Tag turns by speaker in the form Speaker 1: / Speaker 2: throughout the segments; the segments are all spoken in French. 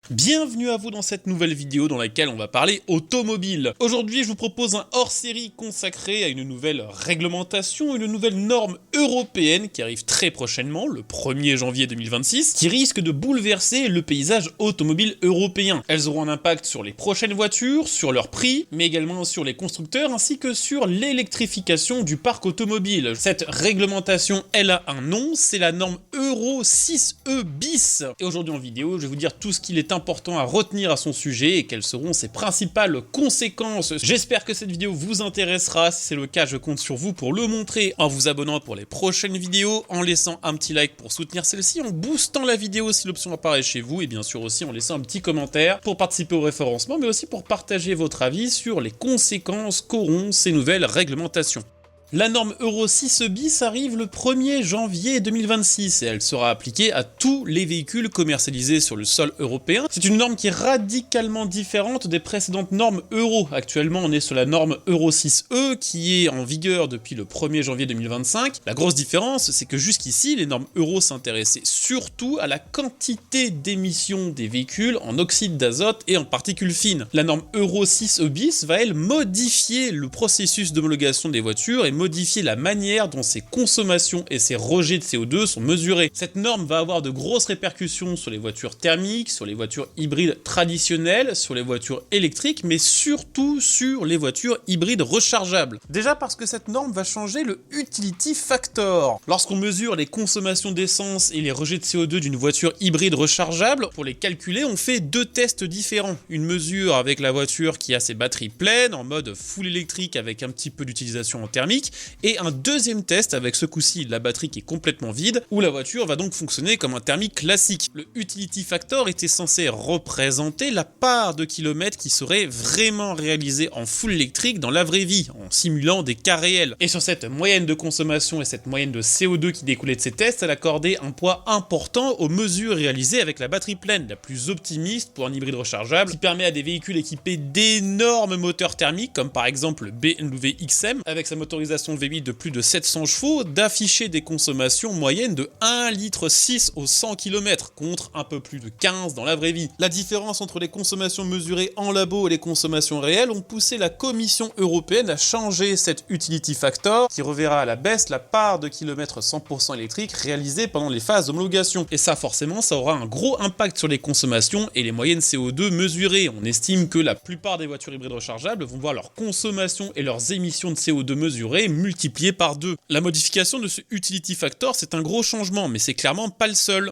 Speaker 1: Bienvenue à vous dans cette nouvelle vidéo dans laquelle on va parler automobile. Aujourd'hui, je vous propose un hors-série consacré à une nouvelle réglementation, une nouvelle norme européenne qui arrive très prochainement, le 1er janvier 2026, qui risque de bouleverser le paysage automobile européen. Elles auront un impact sur les prochaines voitures, sur leur prix, mais également sur les constructeurs ainsi que sur l'électrification du parc automobile. Cette réglementation, elle a un nom, c'est la norme Euro 6e bis. Et aujourd'hui en vidéo, je vais vous dire tout ce qu'il est important à retenir à son sujet et quelles seront ses principales conséquences. J'espère que cette vidéo vous intéressera. Si c'est le cas, je compte sur vous pour le montrer en vous abonnant pour les prochaines vidéos, en laissant un petit like pour soutenir celle-ci, en boostant la vidéo si l'option apparaît chez vous et bien sûr aussi en laissant un petit commentaire pour participer au référencement mais aussi pour partager votre avis sur les conséquences qu'auront ces nouvelles réglementations. La norme Euro 6 bis arrive le 1er janvier 2026 et elle sera appliquée à tous les véhicules commercialisés sur le sol européen. C'est une norme qui est radicalement différente des précédentes normes Euro. Actuellement, on est sur la norme Euro 6e qui est en vigueur depuis le 1er janvier 2025. La grosse différence, c'est que jusqu'ici, les normes Euro s'intéressaient surtout à la quantité d'émissions des véhicules en oxyde d'azote et en particules fines. La norme Euro 6 bis va, elle, modifier le processus d'homologation des voitures et modifier la manière dont ces consommations et ces rejets de CO2 sont mesurés. Cette norme va avoir de grosses répercussions sur les voitures thermiques, sur les voitures hybrides traditionnelles, sur les voitures électriques, mais surtout sur les voitures hybrides rechargeables. Déjà parce que cette norme va changer le Utility Factor. Lorsqu'on mesure les consommations d'essence et les rejets de CO2 d'une voiture hybride rechargeable, pour les calculer, on fait deux tests différents. Une mesure avec la voiture qui a ses batteries pleines, en mode full électrique avec un petit peu d'utilisation en thermique, et un deuxième test avec ce coup-ci la batterie qui est complètement vide, où la voiture va donc fonctionner comme un thermique classique. Le Utility Factor était censé représenter la part de kilomètres qui serait vraiment réalisée en full électrique dans la vraie vie, en simulant des cas réels. Et sur cette moyenne de consommation et cette moyenne de CO2 qui découlait de ces tests, elle accordait un poids important aux mesures réalisées avec la batterie pleine, la plus optimiste pour un hybride rechargeable, qui permet à des véhicules équipés d'énormes moteurs thermiques, comme par exemple le BMW XM, avec sa motorisation V8 de plus de 700 chevaux, d'afficher des consommations moyennes de 1,6 litre au 100 km, contre un peu plus de 15 dans la vraie vie. La différence entre les consommations mesurées en labo et les consommations réelles ont poussé la Commission européenne à changer cet Utility Factor, qui reverra à la baisse la part de kilomètres 100% électriques réalisés pendant les phases d'homologation. Et ça, forcément, ça aura un gros impact sur les consommations et les moyennes CO2 mesurées. On estime que la plupart des voitures hybrides rechargeables vont voir leur consommation et leurs émissions de CO2 mesurées multiplié par 2. La modification de ce Utility Factor, c'est un gros changement, mais c'est clairement pas le seul.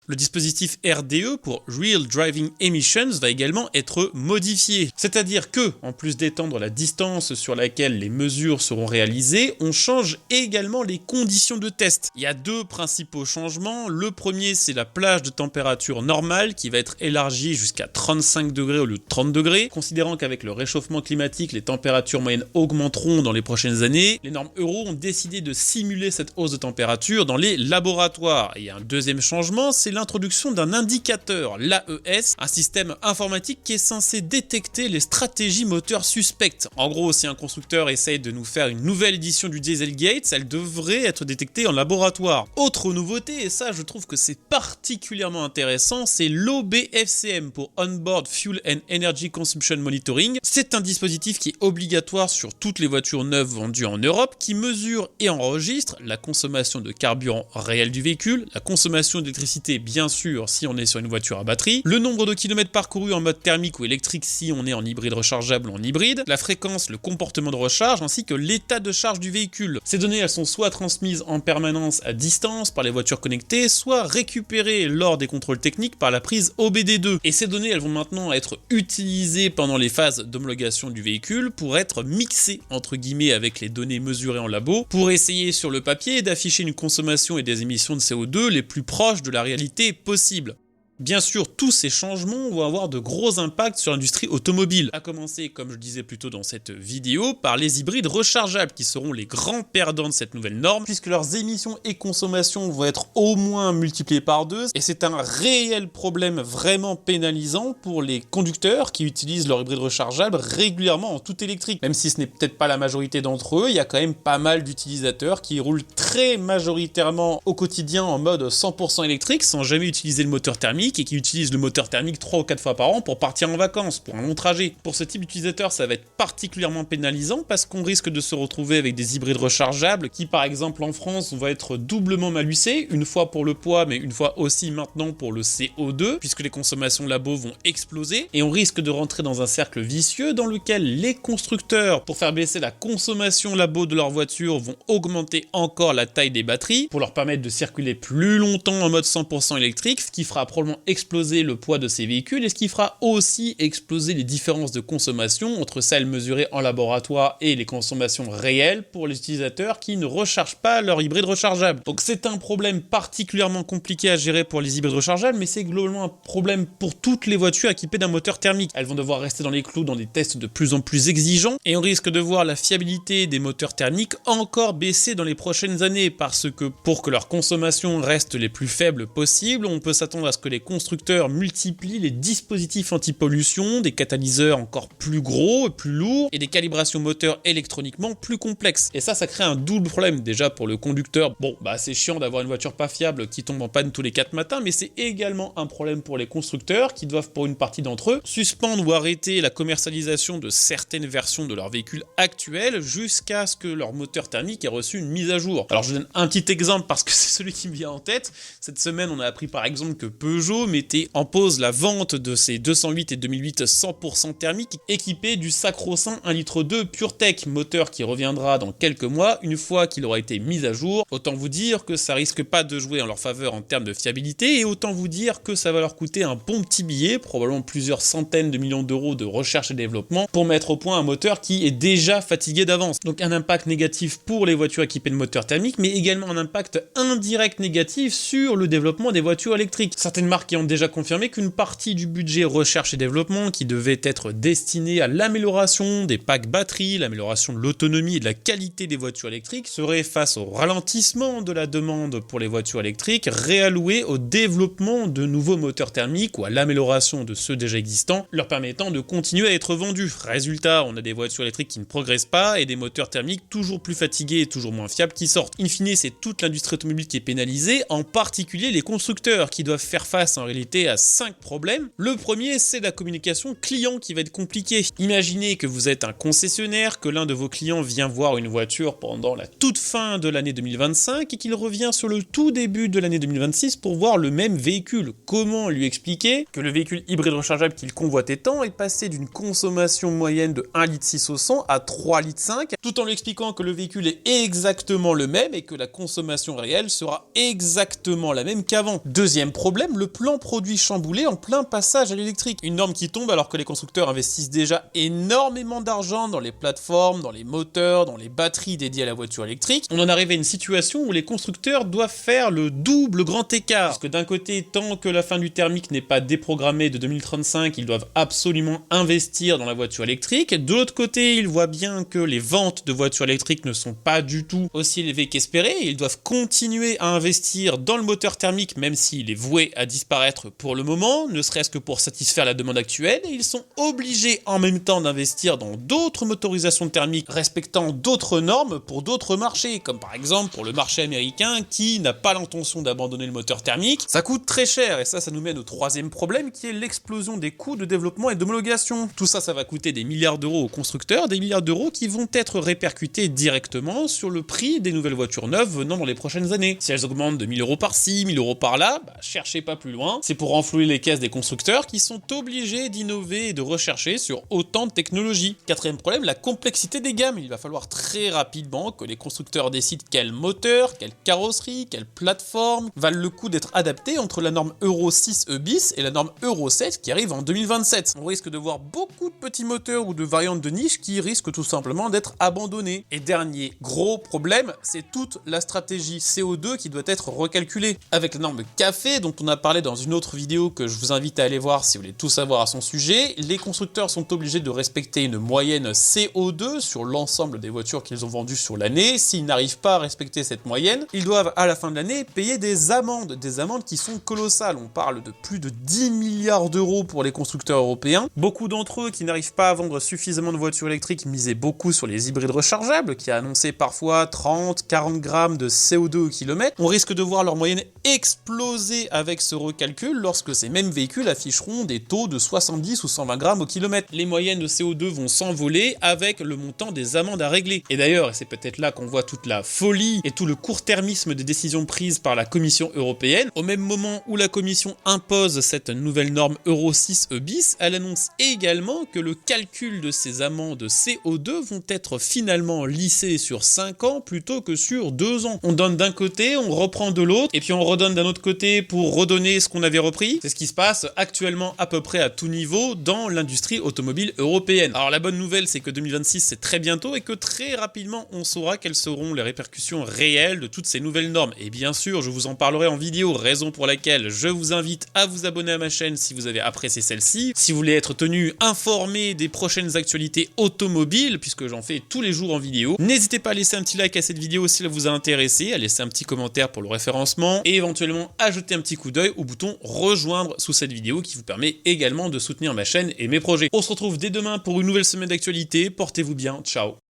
Speaker 1: Le dispositif RDE pour Real Driving Emissions va également être modifié. C'est-à-dire que, en plus d'étendre la distance sur laquelle les mesures seront réalisées, on change également les conditions de test. Il y a deux principaux changements. Le premier, c'est la plage de température normale qui va être élargie jusqu'à 35 degrés au lieu de 30 degrés. Considérant qu'avec le réchauffement climatique, les températures moyennes augmenteront dans les prochaines années, les normes Euro ont décidé de simuler cette hausse de température dans les laboratoires. Et il y a un deuxième changement, c'est l'introduction d'un indicateur, l'AES, un système informatique qui est censé détecter les stratégies moteurs suspectes. En gros, si un constructeur essaye de nous faire une nouvelle édition du Dieselgate, elle devrait être détectée en laboratoire. Autre nouveauté, et ça je trouve que c'est particulièrement intéressant, c'est l'OBFCM pour Onboard Fuel and Energy Consumption Monitoring. C'est un dispositif qui est obligatoire sur toutes les voitures neuves vendues en Europe, qui mesure et enregistre la consommation de carburant réel du véhicule, la consommation d'électricité bien sûr si on est sur une voiture à batterie, le nombre de kilomètres parcourus en mode thermique ou électrique si on est en hybride rechargeable ou en hybride, la fréquence, le comportement de recharge ainsi que l'état de charge du véhicule. Ces données elles sont soit transmises en permanence à distance par les voitures connectées, soit récupérées lors des contrôles techniques par la prise OBD2. Et ces données elles vont maintenant être utilisées pendant les phases d'homologation du véhicule pour être mixées entre guillemets avec les données mesurées en labo pour essayer sur le papier d'afficher une consommation et des émissions de CO2 les plus proches de la réalité possible. Bien sûr, tous ces changements vont avoir de gros impacts sur l'industrie automobile, à commencer, comme je le disais plus tôt dans cette vidéo, par les hybrides rechargeables qui seront les grands perdants de cette nouvelle norme, puisque leurs émissions et consommations vont être au moins multipliées par 2, et c'est un réel problème vraiment pénalisant pour les conducteurs qui utilisent leur hybride rechargeable régulièrement en tout électrique. Même si ce n'est peut-être pas la majorité d'entre eux, il y a quand même pas mal d'utilisateurs qui roulent très majoritairement au quotidien en mode 100% électrique, sans jamais utiliser le moteur thermique, thermique et qui utilisent le moteur thermique 3 ou 4 fois par an pour partir en vacances, pour un long trajet. Pour ce type d'utilisateur, ça va être particulièrement pénalisant parce qu'on risque de se retrouver avec des hybrides rechargeables qui, par exemple, en France, vont être doublement malucés, une fois pour le poids, mais une fois aussi maintenant pour le CO2, puisque les consommations labo vont exploser, et on risque de rentrer dans un cercle vicieux dans lequel les constructeurs, pour faire baisser la consommation labo de leur voiture, vont augmenter encore la taille des batteries, pour leur permettre de circuler plus longtemps en mode 100% électrique, ce qui fera probablement exploser le poids de ces véhicules, et ce qui fera aussi exploser les différences de consommation entre celles mesurées en laboratoire et les consommations réelles pour les utilisateurs qui ne rechargent pas leur hybride rechargeable. Donc c'est un problème particulièrement compliqué à gérer pour les hybrides rechargeables, mais c'est globalement un problème pour toutes les voitures équipées d'un moteur thermique. Elles vont devoir rester dans les clous dans des tests de plus en plus exigeants, et on risque de voir la fiabilité des moteurs thermiques encore baisser dans les prochaines années, parce que pour que leur consommation reste les plus faibles possibles, on peut s'attendre à ce que les constructeurs multiplient les dispositifs anti-pollution, des catalyseurs encore plus gros et plus lourds, et des calibrations moteurs électroniquement plus complexes. Et ça crée un double problème. Déjà pour le conducteur, bon, c'est chiant d'avoir une voiture pas fiable qui tombe en panne tous les 4 matins, mais c'est également un problème pour les constructeurs qui doivent, pour une partie d'entre eux, suspendre ou arrêter la commercialisation de certaines versions de leurs véhicules actuels jusqu'à ce que leur moteur thermique ait reçu une mise à jour. Alors je vous donne un petit exemple parce que c'est celui qui me vient en tête. Cette semaine, on a appris par exemple que Peugeot mettait en pause la vente de ses 208 et 2008 100% thermiques équipés du sacro-saint 1,2 litre PureTech, moteur qui reviendra dans quelques mois une fois qu'il aura été mis à jour. Autant vous dire que ça risque pas de jouer en leur faveur en termes de fiabilité, et autant vous dire que ça va leur coûter un bon petit billet, probablement plusieurs centaines de millions d'euros de recherche et développement pour mettre au point un moteur qui est déjà fatigué d'avance. Donc un impact négatif pour les voitures équipées de moteurs thermiques, mais également un impact indirect négatif sur le développement des voitures électriques. Certaines marques qui ont déjà confirmé qu'une partie du budget recherche et développement qui devait être destiné à l'amélioration des packs batteries, l'amélioration de l'autonomie et de la qualité des voitures électriques serait, face au ralentissement de la demande pour les voitures électriques, réallouée au développement de nouveaux moteurs thermiques ou à l'amélioration de ceux déjà existants, leur permettant de continuer à être vendus. Résultat, on a des voitures électriques qui ne progressent pas et des moteurs thermiques toujours plus fatigués et toujours moins fiables qui sortent. In fine, c'est toute l'industrie automobile qui est pénalisée, en particulier les constructeurs qui doivent faire face en réalité à 5 problèmes. Le premier, c'est la communication client qui va être compliquée. Imaginez que vous êtes un concessionnaire, que l'un de vos clients vient voir une voiture pendant la toute fin de l'année 2025 et qu'il revient sur le tout début de l'année 2026 pour voir le même véhicule. Comment lui expliquer que le véhicule hybride rechargeable qu'il convoitait tant est passé d'une consommation moyenne de 1,6 litre au 100 à 3,5 litres, tout en lui expliquant que le véhicule est exactement le même et que la consommation réelle sera exactement la même qu'avant. Deuxième problème, le plan produit chamboulé en plein passage à l'électrique. Une norme qui tombe alors que les constructeurs investissent déjà énormément d'argent dans les plateformes, dans les moteurs, dans les batteries dédiées à la voiture électrique. On en arrive à une situation où les constructeurs doivent faire le double grand écart. Parce que d'un côté, tant que la fin du thermique n'est pas déprogrammée de 2035, ils doivent absolument investir dans la voiture électrique. De l'autre côté, ils voient bien que les ventes de voitures électriques ne sont pas du tout aussi élevées qu'espérées. Ils doivent continuer à investir dans le moteur thermique, même s'il est voué à disparaître pour le moment, ne serait-ce que pour satisfaire la demande actuelle. Et ils sont obligés en même temps d'investir dans d'autres motorisations thermiques respectant d'autres normes pour d'autres marchés, comme par exemple pour le marché américain qui n'a pas l'intention d'abandonner le moteur thermique. Ça coûte très cher, et ça nous mène au troisième problème qui est l'explosion des coûts de développement et d'homologation. Tout ça va coûter des milliards d'euros aux constructeurs, des milliards d'euros qui vont être répercutés directement sur le prix des nouvelles voitures neuves venant dans les prochaines années. Si elles augmentent de 1000 euros par-ci, 1000 euros par-là, cherchez pas plus loin, c'est pour renflouer les caisses des constructeurs qui sont obligés d'innover et de rechercher sur autant de technologies. Quatrième problème, la complexité des gammes. Il va falloir très rapidement que les constructeurs décident quel moteur, quelle carrosserie, quelle plateforme valent le coup d'être adaptés entre la norme Euro 6 E bis et la norme Euro 7 qui arrive en 2027. On risque de voir beaucoup de petits moteurs ou de variantes de niche qui risquent tout simplement d'être abandonnés. Et dernier gros problème, c'est toute la stratégie CO2 qui doit être recalculée. Avec la norme CAFE dont on a parlé dans une autre vidéo que je vous invite à aller voir si vous voulez tout savoir à son sujet, les constructeurs sont obligés de respecter une moyenne CO2 sur l'ensemble des voitures qu'ils ont vendues sur l'année. S'ils n'arrivent pas à respecter cette moyenne, ils doivent à la fin de l'année payer des amendes qui sont colossales. On parle de plus de 10 milliards d'euros pour les constructeurs européens. Beaucoup d'entre eux qui n'arrivent pas à vendre suffisamment de voitures électriques misaient beaucoup sur les hybrides rechargeables qui a annoncé parfois 30-40 grammes de CO2 au kilomètre. On risque de voir leur moyenne exploser avec ce recul calcul lorsque ces mêmes véhicules afficheront des taux de 70 ou 120 grammes au kilomètre. Les moyennes de CO2 vont s'envoler avec le montant des amendes à régler. Et d'ailleurs, et c'est peut-être là qu'on voit toute la folie et tout le court-termisme des décisions prises par la Commission européenne, au même moment où la Commission impose cette nouvelle norme Euro 6 bis, elle annonce également que le calcul de ces amendes CO2 vont être finalement lissés sur 5 ans plutôt que sur 2 ans. On donne d'un côté, on reprend de l'autre, et puis on redonne d'un autre côté pour redonner ce qu'on avait repris. C'est ce qui se passe actuellement à peu près à tout niveau dans l'industrie automobile européenne. Alors la bonne nouvelle, c'est que 2026 c'est très bientôt et que très rapidement on saura quelles seront les répercussions réelles de toutes ces nouvelles normes. Et bien sûr, je vous en parlerai en vidéo, raison pour laquelle je vous invite à vous abonner à ma chaîne si vous avez apprécié celle-ci. Si vous voulez être tenu informé des prochaines actualités automobiles, puisque j'en fais tous les jours en vidéo, n'hésitez pas à laisser un petit like à cette vidéo si elle vous a intéressé, à laisser un petit commentaire pour le référencement et éventuellement à jeter un petit coup d'œil au bouton rejoindre sous cette vidéo qui vous permet également de soutenir ma chaîne et mes projets. On se retrouve dès demain pour une nouvelle semaine d'actualité. Portez-vous bien, ciao.